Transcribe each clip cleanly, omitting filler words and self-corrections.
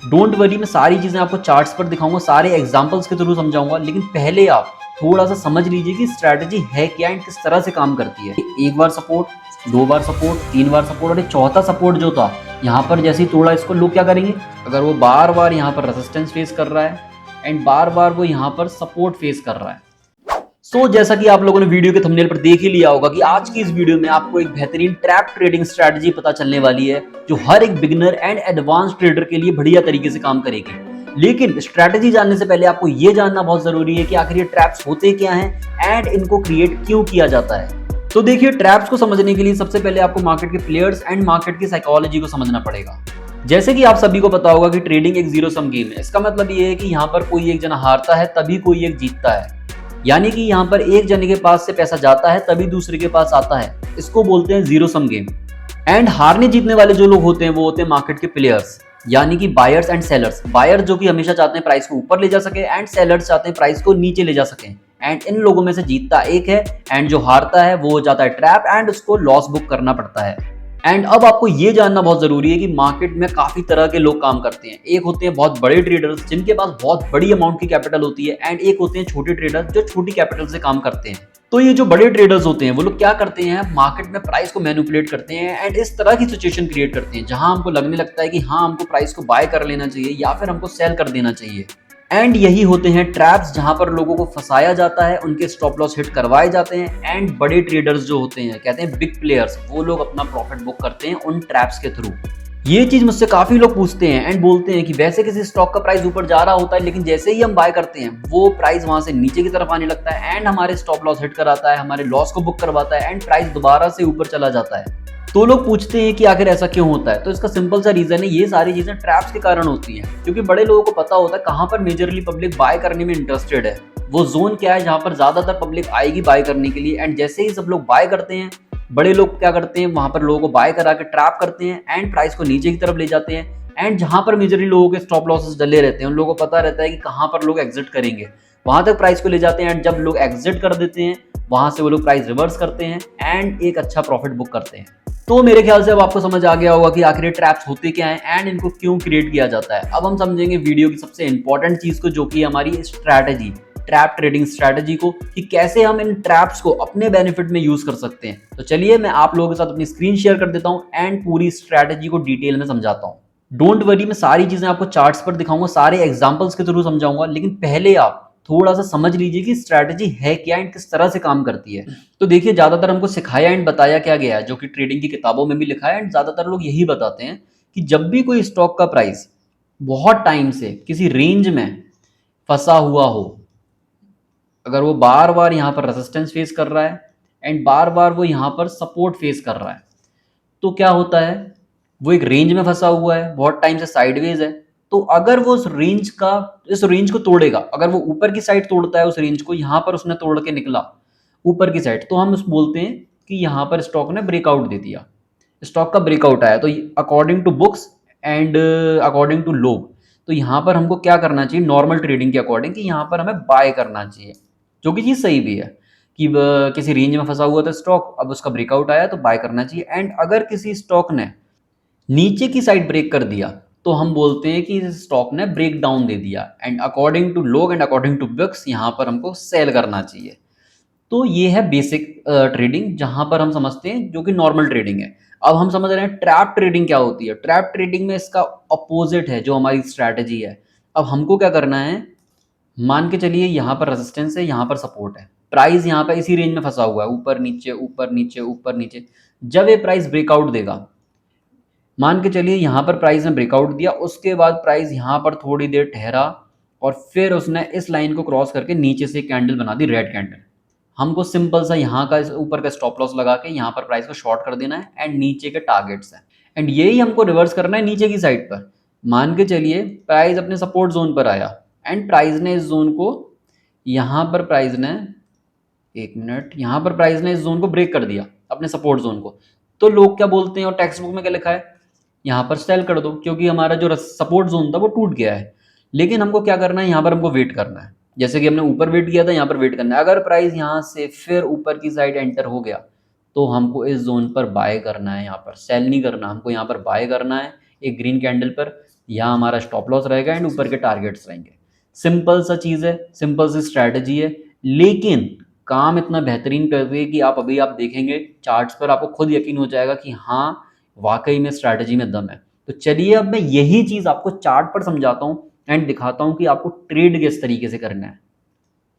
Don't worry, मैं सारी चीज़ें आपको चार्ट्स पर दिखाऊंगा, सारे एग्जांपल्स के थ्रू समझाऊंगा, लेकिन पहले आप थोड़ा सा समझ लीजिए कि स्ट्रैटेजी है क्या एंड किस तरह से काम करती है। एक बार सपोर्ट, दो बार सपोर्ट, तीन बार सपोर्ट और एक चौथा सपोर्ट जो था यहाँ पर जैसे ही तोड़ा इसको लोग क्या करेंगे, अगर वो बार बार यहाँ पर रेजिस्टेंस फेस कर रहा है एंड बार बार वो यहाँ पर सपोर्ट फेस कर रहा है। जैसा कि आप लोगों ने वीडियो के थंबनेल पर देख ही लिया होगा कि आज की इस वीडियो में आपको एक बेहतरीन ट्रैप ट्रेडिंग स्ट्रैटेजी पता चलने वाली है जो हर एक बिगिनर एंड एडवांस ट्रेडर के लिए बढ़िया तरीके से काम करेगी। लेकिन स्ट्रैटेजी जानने से पहले आपको यह जानना बहुत जरूरी है कि आखिर ये ट्रैप्स होते क्या हैं एंड इनको क्रिएट क्यों किया जाता है। तो देखिए, ट्रैप्स को समझने के लिए सबसे पहले आपको मार्केट के प्लेयर्स एंड मार्केट की साइकोलॉजी को समझना पड़ेगा। जैसे कि आप सभी को पता होगा कि ट्रेडिंग एक जीरो सम गेम है। इसका मतलब ये है कि यहाँ पर कोई एक जना हारता है तभी कोई एक जीतता है, यानी कि यहाँ पर एक जने के पास से पैसा जाता है तभी दूसरे के पास आता है। इसको बोलते हैं जीरो सम गेम। एंड हारने जीतने वाले जो लोग होते हैं वो होते हैं मार्केट के प्लेयर्स, यानी कि बायर्स एंड सेलर्स। बायर जो कि हमेशा चाहते हैं प्राइस को ऊपर ले जा सके एंड सेलर्स चाहते हैं प्राइस को नीचे ले जा सके। एंड इन लोगों में से जीतता एक है एंड जो हारता है वो हो जाता है ट्रैप एंड उसको लॉस बुक करना पड़ता है। एंड अब आपको ये जानना बहुत जरूरी है कि मार्केट में काफी तरह के लोग काम करते हैं। एक होते हैं बहुत बड़े ट्रेडर्स जिनके पास बहुत बड़ी अमाउंट की कैपिटल होती है एंड एक होते हैं छोटे ट्रेडर्स जो छोटी कैपिटल से काम करते हैं। तो ये जो बड़े ट्रेडर्स होते हैं वो लोग क्या करते हैं, मार्केट में प्राइस को मैनिपुलेट करते हैं एंड इस तरह की सिचुएशन क्रिएट करते हैं जहां हमको लगने लगता है कि हाँ, हमको प्राइस को बाय कर लेना चाहिए या फिर हमको सेल कर देना चाहिए। एंड यही होते हैं ट्रैप्स जहां पर लोगों को फंसाया जाता है, उनके स्टॉप लॉस हिट करवाए जाते हैं एंड बड़े ट्रेडर्स जो होते हैं, कहते हैं बिग प्लेयर्स, वो लोग अपना प्रॉफिट बुक करते हैं उन ट्रैप्स के थ्रू। ये चीज मुझसे काफी लोग पूछते हैं एंड बोलते हैं कि वैसे किसी स्टॉक का प्राइस ऊपर जा रहा होता है लेकिन जैसे ही हम बाय करते हैं वो प्राइस वहां से नीचे की तरफ आने लगता है एंड हमारे स्टॉप लॉस हिट कराता है, हमारे लॉस को बुक करवाता है एंड प्राइस दोबारा से ऊपर चला जाता है। तो लोग पूछते हैं कि आखिर ऐसा क्यों होता है। तो इसका सिंपल सा रीजन है, ये सारी चीजें ट्रैप्स के कारण होती हैं, क्योंकि बड़े लोगों को पता होता है कहां पर मेजरली पब्लिक बाय करने में इंटरेस्टेड है, वो जोन क्या है जहां पर ज्यादातर पब्लिक आएगी बाय करने के लिए। एंड जैसे ही सब लोग बाय करते हैं, बड़े लोग क्या करते हैं, वहां पर लोगों को बाय करा के ट्रैप करते हैं एंड प्राइस को नीचे की तरफ ले जाते हैं। एंड जहां पर मेजरली लोगों के स्टॉप लॉसेस डले रहते हैं, उन लोगों को पता रहता है कि कहां पर लोग एग्जिट करेंगे, वहां तक प्राइस को ले जाते हैं एंड जब लोग एग्जिट कर देते हैं वहां से वो लोग प्राइस रिवर्स करते हैं एंड एक अच्छा प्रॉफिट बुक करते हैं। तो मेरे ख्याल से अब आपको समझ आ गया होगा कि आखिर ये ट्रैप्स होते क्या हैं एंड इनको क्यों क्रिएट किया जाता है। अब हम समझेंगे वीडियो की सबसे इंपॉर्टेंट चीज को, जो कि हमारी स्ट्रैटेजी, ट्रैप ट्रेडिंग स्ट्रैटेजी को, कि कैसे हम इन ट्रैप्स को अपने बेनिफिट में यूज कर सकते हैं। तो चलिए मैं आप लोगों के साथ अपनी स्क्रीन शेयर कर देता हूं एंड पूरी स्ट्रैटेजी को डिटेल में समझाता हूं। डोंट वरी, मैं सारी चीजें आपको चार्ट्स पर दिखाऊंगा, सारे एग्जांपल्स के थ्रू समझाऊंगा, लेकिन पहले आप थोड़ा सा समझ लीजिए कि स्ट्रैटेजी है क्या एंड किस तरह से काम करती है। तो देखिए, ज्यादातर हमको सिखाया एंड बताया क्या गया है, जो कि ट्रेडिंग की किताबों में भी लिखा है एंड ज्यादातर लोग यही बताते हैं कि जब भी कोई स्टॉक का प्राइस बहुत टाइम से किसी रेंज में फंसा हुआ हो, अगर वो बार बार यहाँ पर रेजिस्टेंस फेस कर रहा है एंड बार बार वो यहाँ पर सपोर्ट फेस कर रहा है, तो क्या होता है, वो एक रेंज में फंसा हुआ है, बहुत टाइम से साइडवेज है। तो अगर वो इस रेंज को तोड़ेगा, अगर वो ऊपर की साइड तोड़ता है उस रेंज को, यहाँ पर उसने तोड़ के निकला ऊपर की साइड, तो हम उस बोलते हैं कि यहाँ पर स्टॉक ने ब्रेकआउट दे दिया, स्टॉक का ब्रेकआउट आया। तो according to books and according to लोग, तो यहाँ पर हमको क्या करना चाहिए, नॉर्मल ट्रेडिंग के अकॉर्डिंग, कि यहाँ पर हमें बाय करना चाहिए, जो कि चीज़ सही भी है कि किसी रेंज में फंसा हुआ था स्टॉक, अब उसका ब्रेकआउट आया तो बाय करना चाहिए। एंड अगर किसी स्टॉक ने नीचे की साइड ब्रेक कर दिया तो हम बोलते हैं कि स्टॉक ने ब्रेक डाउन दे दिया एंड अकॉर्डिंग टू लोग एंड अकॉर्डिंग टू बुक्स यहाँ पर हमको सेल करना चाहिए। तो ये है बेसिक ट्रेडिंग जहां पर हम समझते हैं, जो कि नॉर्मल ट्रेडिंग है। अब हम समझ रहे हैं ट्रैप ट्रेडिंग क्या होती है। ट्रैप ट्रेडिंग में इसका अपोजिट है जो हमारी स्ट्रैटेजी है। अब हमको क्या करना है, मान के चलिए यहाँ पर रेजिस्टेंस है, यहाँ पर सपोर्ट है, प्राइस यहाँ पर इसी रेंज में फंसा हुआ है, ऊपर नीचे ऊपर नीचे ऊपर नीचे। जब ये प्राइस ब्रेकआउट देगा, मान के चलिए यहाँ पर प्राइस ने ब्रेकआउट दिया, उसके बाद प्राइस यहाँ पर थोड़ी देर ठहरा और फिर उसने इस लाइन को क्रॉस करके नीचे से कैंडल बना दी, रेड कैंडल। हमको सिंपल सा यहाँ का ऊपर का स्टॉप लॉस लगा के यहाँ पर प्राइस को शॉर्ट कर देना है एंड नीचे के टारगेट्स है एंड यही हमको रिवर्स करना है नीचे की साइड पर। मान के चलिए प्राइस अपने सपोर्ट जोन पर आया एंड प्राइस ने इस जोन को, यहाँ पर प्राइस ने, एक मिनट, यहाँ पर प्राइस ने इस जोन को ब्रेक कर दिया, अपने सपोर्ट जोन को। तो लोग क्या बोलते हैं और टेक्स्ट बुक में क्या लिखा है, यहाँ पर सेल कर दो, क्योंकि हमारा जो सपोर्ट जोन था वो टूट गया है। लेकिन हमको क्या करना है, यहाँ पर हमको वेट करना है, जैसे कि हमने ऊपर वेट किया था, यहाँ पर वेट करना है। अगर प्राइस यहाँ से फिर ऊपर की साइड एंटर हो गया तो हमको इस जोन पर बाय करना है, यहाँ पर सेल नहीं करना, हमको यहाँ पर बाय करना है एक ग्रीन कैंडल पर। यहाँ हमारा स्टॉप लॉस रहेगा एंड ऊपर के टारगेट्स रहेंगे। सिंपल सा चीज़ है, सिंपल सी स्ट्रैटेजी है, लेकिन काम इतना बेहतरीन करती है कि आप देखेंगे चार्ट्स पर, आपको खुद यकीन हो जाएगा कि हाँ वाकई में स्ट्रैटेजी में दम है। तो चलिए अब मैं यही चीज़ आपको चार्ट पर समझाता हूँ एंड दिखाता हूँ कि आपको ट्रेड किस तरीके से करना है।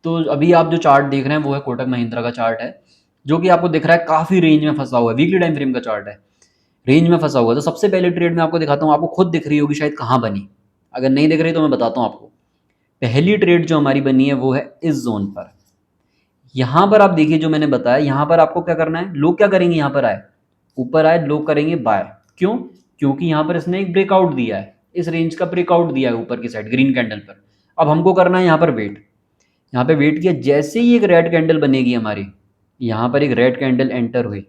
तो अभी आप जो चार्ट देख रहे हैं वो है कोटक महिंद्रा का चार्ट है, जो कि आपको दिख रहा है काफ़ी रेंज में फंसा हुआ है, वीकली टाइम फ्रेम का चार्ट है, रेंज में फंसा हुआ है। तो सबसे पहले ट्रेड में आपको दिखाता हूँ, आपको खुद दिख रही होगी शायद कहाँ बनी, अगर नहीं दिख रही तो मैं बताता हूँ आपको। पहली ट्रेड जो हमारी बनी है वो है इस जोन पर। यहाँ पर आप देखिए जो मैंने बताया, यहाँ पर आपको क्या करना है, लोग क्या करेंगे, यहाँ पर आए ऊपर आए लोग करेंगे बाय। क्यों? क्योंकि यहाँ पर इसने एक ब्रेकआउट दिया है, इस रेंज का ब्रेकआउट दिया है ऊपर की साइड ग्रीन कैंडल पर। अब हमको करना है यहाँ पर वेट, यहाँ पे वेट किया, जैसे ही एक रेड कैंडल बनेगी हमारी, यहाँ पर एक रेड कैंडल एंटर हुई,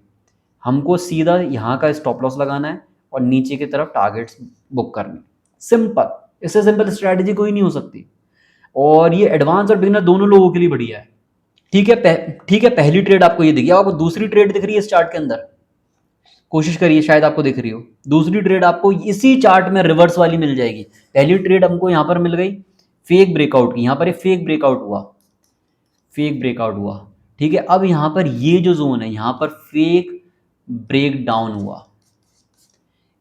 हमको सीधा यहाँ का स्टॉप लॉस लगाना है और नीचे की तरफ टारगेट्स बुक करने। सिंपल, इससे सिंपल स्ट्रैटेजी कोई नहीं हो सकती, और ये एडवांस और बिगिनर दोनों लोगों के लिए बढ़िया है। ठीक है, ठीक है, पहली ट्रेड आपको ये दिखी, आपको दूसरी ट्रेड दिख रही है इस चार्ट के अंदर, कोशिश करिए शायद आपको दिख रही हो। दूसरी ट्रेड आपको इसी चार्ट में रिवर्स वाली मिल जाएगी। पहली ट्रेड हमको यहाँ पर मिल गई फेक ब्रेकआउट की, यहाँ पर एक फेक ब्रेकआउट हुआ, फेक ब्रेकआउट हुआ। ठीक है, अब यहाँ पर ये जो जोन है यहाँ पर फेक ब्रेक डाउन हुआ,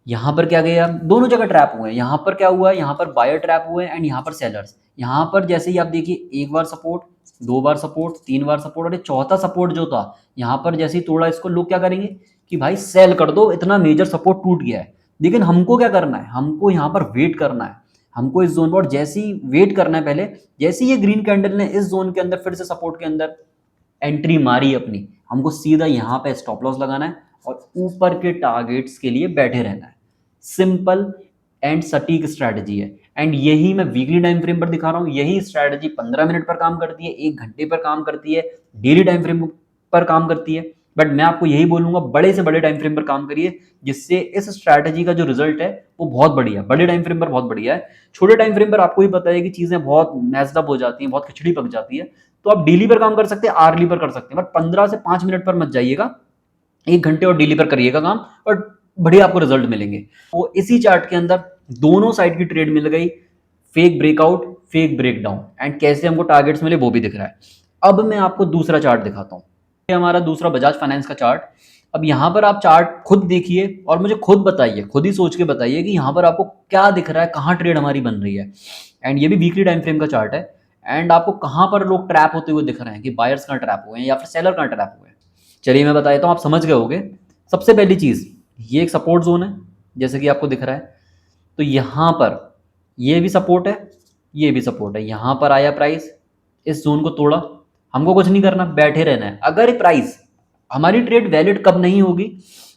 यहाँ पर क्या गया, दोनों जगह ट्रैप हुए हैं। यहाँ पर क्या हुआ है, यहाँ पर बायर ट्रैप हुए हैं एंड यहाँ पर सेलर्स। यहाँ पर जैसे ही आप देखिए एक बार सपोर्ट, दो बार सपोर्ट, तीन बार सपोर्ट, और ये चौथा सपोर्ट जो था यहाँ पर जैसे ही तोड़ा, इसको लोग क्या करेंगे कि भाई सेल कर दो, इतना मेजर सपोर्ट टूट गया है। लेकिन हमको क्या करना है, हमको यहाँ पर वेट करना है, हमको इस जोन पर, और जैसे ही वेट करना है पहले, जैसे ही ये ग्रीन कैंडल ने इस जोन के अंदर फिर से सपोर्ट के अंदर एंट्री मारी अपनी, हमको सीधा यहाँ पे स्टॉप लॉस लगाना है और ऊपर के टारगेट्स के लिए बैठे रहना है। सिंपल एंड सटीक स्ट्रैटेजी है, एंड यही मैं वीकली टाइम फ्रेम पर दिखा रहा हूँ। यही स्ट्रैटेजी 15 मिनट पर काम करती है, 1 घंटे पर काम करती है, डेली टाइम फ्रेम पर काम करती है। बट मैं आपको यही बोलूंगा, बड़े से बड़े टाइम फ्रेम पर काम करिए, जिससे इस स्ट्रैटेजी का जो रिजल्ट है वो बहुत बढ़िया, बड़े टाइम फ्रेम पर बहुत बढ़िया है। छोटे टाइम फ्रेम पर आपको ही पता है कि चीजें बहुत मैस्ड अप हो जाती हैं, बहुत खिचड़ी पक जाती है। तो आप डेली पर काम कर सकते हैं, आरली पर कर सकते हैं, बट 15 से 5 मिनट पर मत जाइएगा, 1 घंटे और डेली पर करिएगा काम, और बढ़िया आपको रिजल्ट मिलेंगे। तो इसी चार्ट के अंदर दोनों साइड की ट्रेड मिल गई, fake breakout, fake breakdown, and कैसे हमको टारगेट्स मिले वो भी दिख रहा है। अब मैं आपको दूसरा चार्ट दिखाता हूँ, ये हमारा दूसरा बजाज फाइनेंस का चार्ट। अब यहाँ पर आप चार्ट खुद देखिए और मुझे खुद बताइए, खुद ही सोच के बताइए कि यहाँ पर आपको क्या दिख रहा है, कहाँ ट्रेड हमारी बन रही है। एंड ये भी वीकली टाइम फ्रेम का चार्ट है, एंड आपको कहाँ पर लोग ट्रैप होते हुए दिख रहे हैं, कि बायर्स कहाँ ट्रैप हुए हैं या फिर सेलर कहाँ ट्रैप हुए हैं। चलिए मैं बता देता हूँ, आप समझ गए होंगे। सबसे पहली चीज़, ये एक सपोर्ट जोन है जैसे कि आपको दिख रहा है, तो यहाँ पर ये भी सपोर्ट है, ये भी सपोर्ट है। यहाँ पर आया प्राइस, इस जोन को तोड़ा, हमको कुछ नहीं करना, बैठे रहना है। अगर प्राइस, हमारी ट्रेड वैलिड कब नहीं होगी,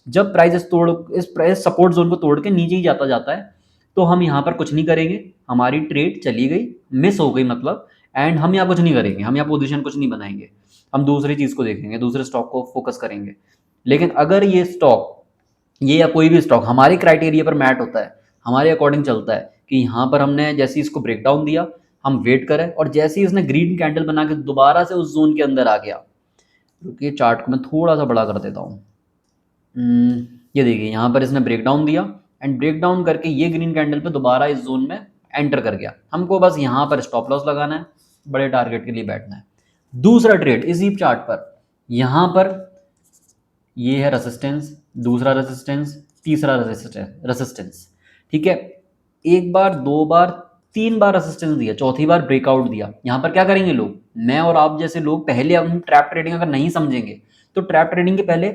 जब प्राइस इस प्राइस सपोर्ट जोन को तोड़ के नीचे ही जाता जाता है, तो हम यहाँ पर कुछ नहीं करेंगे, हमारी ट्रेड चली गई, मिस हो गई मतलब, एंड हम यहाँ कुछ नहीं करेंगे, हम यहाँ पोजीशन कुछ नहीं बनाएंगे, हम दूसरी चीज़ को देखेंगे, दूसरे स्टॉक को फोकस करेंगे। लेकिन अगर ये स्टॉक, ये या कोई भी स्टॉक हमारे क्राइटेरिया पर मैट होता है, हमारे अकॉर्डिंग चलता है, कि यहाँ पर हमने जैसे ही इसको ब्रेक डाउन दिया, हम वेट करें, और जैसे ही इसने ग्रीन कैंडल बना के दोबारा से उस जोन के अंदर आ गया, रुकिए चार्ट को मैं थोड़ा सा बड़ा कर देता हूँ। ये देखिए यहाँ पर इसने ब्रेक डाउन दिया, एंड ब्रेक डाउन करके ये ग्रीन कैंडल पे दोबारा इस जोन में एंटर कर गया, हमको बस यहाँ पर स्टॉप लॉस लगाना है, बड़े टारगेट के लिए बैठना है। दूसरा ट्रेड इसी चार्ट पर, यहाँ पर ये है रेसिस्टेंस, दूसरा रेसिस्टेंस, तीसरा रेसिस्टेंस। ठीक है, एक बार, दो बार, तीन बार रेसिस्टेंस दिया, चौथी बार ब्रेकआउट दिया। यहाँ पर क्या करेंगे लोग, मैं और आप जैसे लोग, पहले हम ट्रैप ट्रेडिंग अगर नहीं समझेंगे तो ट्रैप ट्रेडिंग के पहले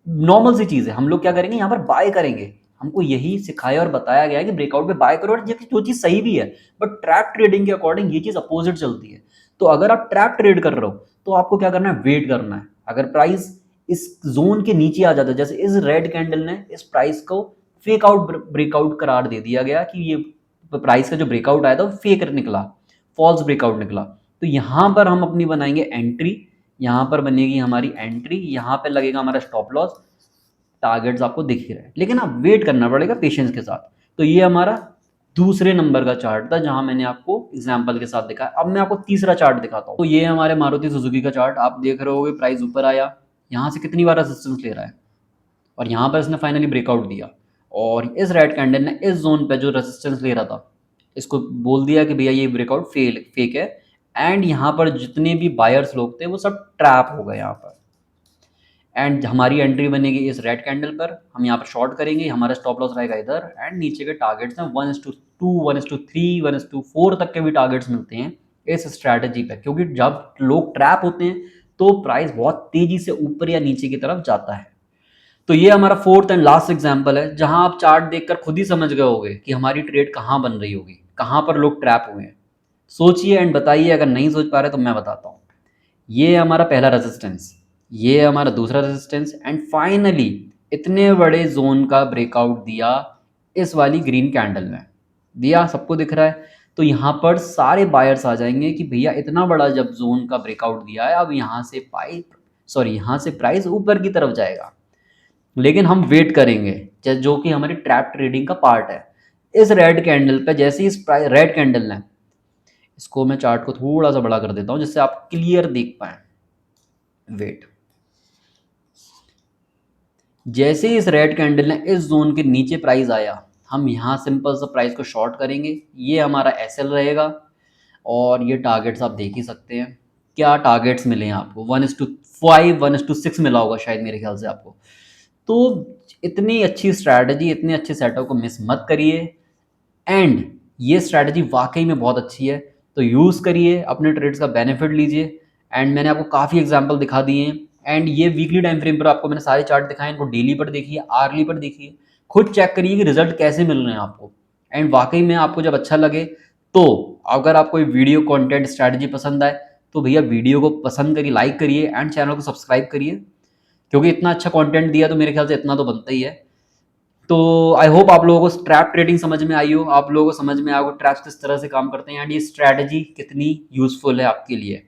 नॉर्मल सी चीज़ है, हम लोग क्या करेंगे, यहाँ पर बाय करेंगे। हमको यही सिखाया और बताया गया है कि ब्रेकआउट पे बाय करो, और जो चीज़ सही भी है, बट ट्रैप ट्रेडिंग के अकॉर्डिंग ये चीज़ अपोजिट चलती है। तो अगर आप ट्रैप ट्रेड कर रहे हो तो आपको क्या करना है, वेट करना है। अगर प्राइस इस जोन के नीचे आ जाता है, जैसे इस रेड कैंडल ने इस प्राइस को फेक आउट ब्रेकआउट करार दे दिया गया, कि ये प्राइस का जो ब्रेकआउट आया था वो फेक निकला, फॉल्स ब्रेकआउट निकला, तो यहाँ पर हम अपनी बनाएंगे एंट्री, यहाँ पर बनेगी हमारी एंट्री, यहाँ पर लगेगा हमारा स्टॉप लॉस, टारगेट्स आपको दिख ही रहे हैं, लेकिन आप वेट करना पड़ेगा पेशेंस के साथ। तो ये हमारा दूसरे नंबर का चार्ट था, जहां मैंने आपको एग्जांपल के साथ दिखाया। अब मैं आपको तीसरा चार्ट दिखाता हूँ। तो ये हमारे मारुति सुजुकी का चार्ट, आप देख रहे होगे प्राइस ऊपर आया, यहाँ से कितनी बार रेजिस्टेंस ले रहा है, और यहाँ पर इसने फाइनली ब्रेकआउट दिया, और इस रेड कैंडल ने इस जोन पे जो रेजिस्टेंस ले रहा था इसको बोल दिया कि भैया ये ब्रेकआउट फेक है, एंड यहाँ पर जितने भी बायर्स लोग थे वो सब ट्रैप हो गए यहाँ पर। एंड हमारी एंट्री बनेगी इस रेड कैंडल पर, हम यहाँ पर शॉर्ट करेंगे, हमारा स्टॉप लॉस रहेगा इधर, एंड नीचे के टारगेट्स हैं 1:2, 1:3, 1:4 तक के भी टारगेट्स मिलते हैं इस स्ट्रैटेजी पे, क्योंकि जब लोग ट्रैप होते हैं तो प्राइस बहुत तेजी से ऊपर या नीचे की तरफ जाता है। तो ये हमारा फोर्थ एंड लास्ट एग्जांपल है जहां आप चार्ट देखकर खुद ही समझ गए होगे कि हमारी ट्रेड कहां बन रही होगी, कहां पर लोग ट्रैप हुए हैं। सोचिए एंड बताइए, अगर नहीं सोच पा रहे तो मैं बताता हूँ। ये हमारा पहला रेजिस्टेंस, ये हमारा दूसरा रेजिस्टेंस, एंड फाइनली इतने बड़े जोन का ब्रेकआउट दिया इस वाली ग्रीन कैंडल में, दिया, सबको दिख रहा है। तो यहाँ पर सारे बायर्स आ जाएंगे कि भैया इतना बड़ा जब जोन का ब्रेकआउट दिया है, अब यहाँ से प्राइस ऊपर की तरफ जाएगा। लेकिन हम वेट करेंगे, जो कि हमारी ट्रैप ट्रेडिंग का पार्ट है। इस रेड कैंडल पे जैसे ही इस रेड कैंडल ने, इसको मैं चार्ट को थोड़ा सा बड़ा कर देता हूं जिससे आप क्लियर देख पाए। वेट, जैसे ही इस रेड कैंडल ने इस जोन के नीचे प्राइस आया, हम यहाँ सिंपल सा प्राइस को शॉर्ट करेंगे, ये हमारा एसएल रहेगा। और ये टारगेट्स आप देख ही सकते हैं, क्या टारगेट्स मिले हैं आपको, 1:5, 1:6 मिला होगा शायद मेरे ख्याल से आपको। तो इतनी अच्छी स्ट्रैटेजी, इतने अच्छे सेटअप को मिस मत करिए, एंड ये स्ट्रैटेजी वाकई में बहुत अच्छी है, तो यूज़ करिए, अपने ट्रेड्स का बेनिफिट लीजिए। एंड मैंने आपको काफ़ी एग्जांपल दिखा दिए हैं, एंड ये वीकली टाइम फ्रेम पर आपको मैंने सारे चार्ट दिखाए, इनको डेली पर देखिए, आर्ली पर देखिए, खुद चेक करिए कि रिजल्ट कैसे मिल रहे हैं आपको। एंड वाकई में आपको जब अच्छा लगे, तो अगर आपको वीडियो कंटेंट स्ट्रैटेजी पसंद आए तो भैया वीडियो को पसंद करिए, लाइक करिए, एंड चैनल को सब्सक्राइब करिए, क्योंकि इतना अच्छा कंटेंट दिया तो मेरे ख्याल से इतना तो बनता ही है। तो आई होप आप लोगों को ट्रैप ट्रेडिंग समझ में आई हो, आप लोगों को समझ में आया हो ट्रैप्स किस तरह से काम करते हैं, एंड ये स्ट्रैटेजी कितनी यूजफुल है आपके लिए।